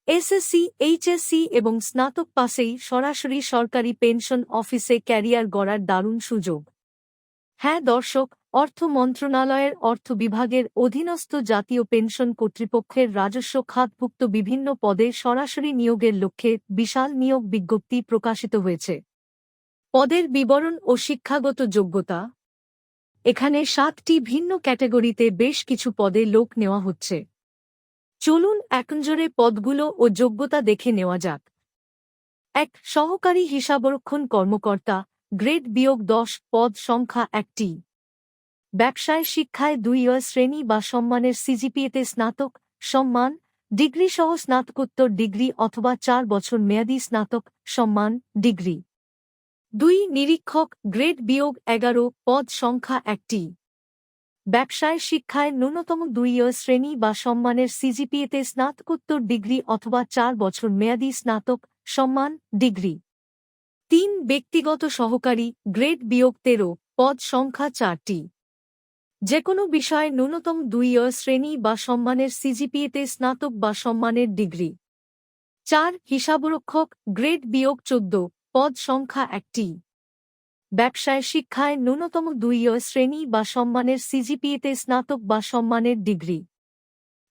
SSC, HSC এবং স্নাতক পাসেই সরাসরি সরকারি পেনশন অফিসে ক্যারিয়ার গড়ার দারুণ সুযোগ। হ্যাঁ দর্শক, অর্থ মন্ত্রণালয়ের অর্থ বিভাগের অধীনস্থ জাতীয় পেনশন কর্তৃপক্ষের রাজস্ব খাতভুক্ত বিভিন্ন পদে সরাসরি নিয়োগের লক্ষ্যে বিশাল নিয়োগ বিজ্ঞপ্তি প্রকাশিত হয়েছে। পদের বিবরণ ও শিক্ষাগত যোগ্যতা। এখানে 7টি ভিন্ন ক্যাটাগরিতে বেশ কিছু পদে লোক নেওয়া হচ্ছে। চলুন একনজরে পদগুলো ও যোগ্যতা দেখে নেওয়া যাক। ১. সহকারী হিসাবরক্ষণ কর্মকর্তা, গ্রেড -10, পদ সংখ্যা 1টি। ব্যবসায় শিক্ষায় 2 শ্রেণী বা সম্মানের সিজিপিএতে স্নাতক, সম্মান, ডিগ্রি সহ স্নাতকোত্তর ডিগ্রি অথবা 4 বছর মেয়াদী স্নাতক, সম্মান, ডিগ্রি। 2. নিরীক্ষক, গ্রেড -11, পদ সংখ্যা 1টি। ব্যবসায় শিক্ষায় ন্যূনতম 2 শ্রেণী বা সম্মানের সিজিপিএতে স্নাতকোত্তর ডিগ্রি অথবা 4 বছর মেয়াদী স্নাতক, সম্মান, ডিগ্রি। 3. ব্যক্তিগত সহকারী, গ্রেড -13, পদ সংখ্যা 4টি। যেকোনো বিষয়ে ন্যূনতম 2 শ্রেণী বা সম্মানের সিজিপিএতে স্নাতক বা সম্মানের ডিগ্রি। 4. হিসাবরক্ষক, গ্রেড -14, পদ সংখ্যা 1টি। ব্যবসায় শিক্ষায় ন্যূনতম 2 শ্রেণী বা সম্মানের সিজিপিএতে স্নাতক বা সম্মানের ডিগ্রি।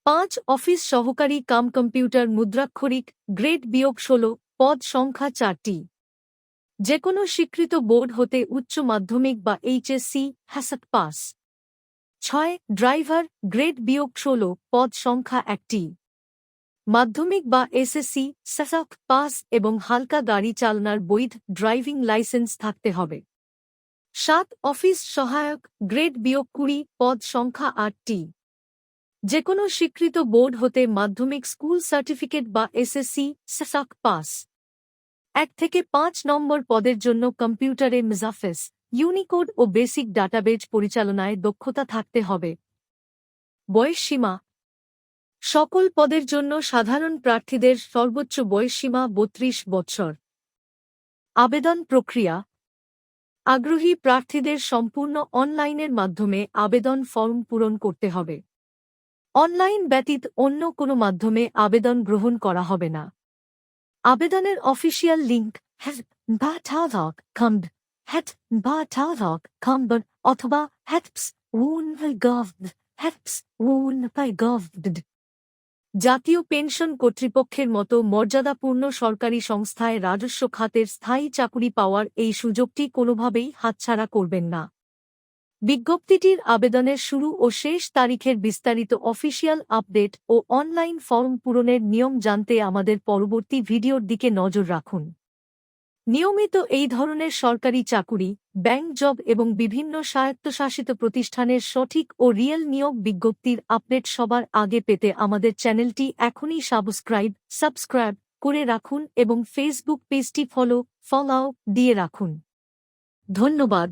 5. অফিস সহকারী কাম কম্পিউটার মুদ্রাক্ষরিক, গ্রেড -16, পদ সংখ্যা 4টি। যেকোনো স্বীকৃত বোর্ড হতে উচ্চ মাধ্যমিক বা এইচএসসি, হ্যাসাট পাস। 6. ড্রাইভার, গ্রেড -16, পদ সংখ্যা 1টি। মাধ্যমিক বা এসএসসি, হ্যাসাট পাস এবং হালকা গাড়ি চালানোর বৈধ ড্রাইভিং লাইসেন্স থাকতে হবে। 7. অফিস সহায়ক, গ্রেড -20, পদ সংখ্যা 8টি। যেকোনো স্বীকৃত বোর্ড হতে মাধ্যমিক স্কুল সার্টিফিকেট বা এসএসসি, হ্যাসাট পাস। 1 থেকে 5 নম্বর পদের জন্য কম্পিউটারে মেজাফেস, ইউনিকোড ও বেসিক ডাটাবেজ পরিচালনায় দক্ষতা থাকতে হবে। বয়সসীমা। সকল পদের জন্য সাধারণ প্রার্থীদের সর্বোচ্চ বয়সসীমা 32 বছর। আবেদন প্রক্রিয়া। আগ্রহী প্রার্থীদের সম্পূর্ণ অনলাইনের মাধ্যমে আবেদন ফর্ম পূরণ করতে হবে। অনলাইন ব্যতীত অন্য কোনো মাধ্যমে আবেদন গ্রহণ করা হবে না। আবেদনের অফিসিয়াল লিঙ্ক het.gov.com অথবা het.gov.gov. জাতীয় পেনশন কর্তৃপক্ষের মতো মর্যাদাপূর্ণ সরকারি সংস্থায় রাজস্ব খাতের স্থায়ী চাকুরি পাওয়ার এই সুযোগটি কোনোভাবেই হাতছাড়া করবেন না। বিজ্ঞপ্তিটির আবেদনের শুরু ও শেষ তারিখের বিস্তারিত অফিসিয়াল আপডেট ও অনলাইন ফর্ম পূরণের নিয়ম জানতে আমাদের পরবর্তী ভিডিওর দিকে নজর রাখুন। নিয়মিত এই ধরনের সরকারি চাকুরি, ব্যাংক জব এবং বিভিন্ন স্বায়ত্তশাসিত প্রতিষ্ঠানের সঠিক ও রিয়েল নিয়োগ বিজ্ঞপ্তির আপডেট সবার আগে পেতে আমাদের চ্যানেলটি এখনই সাবস্ক্রাইব করে রাখুন এবং ফেসবুক পেজটি ফলো দিয়ে রাখুন। ধন্যবাদ।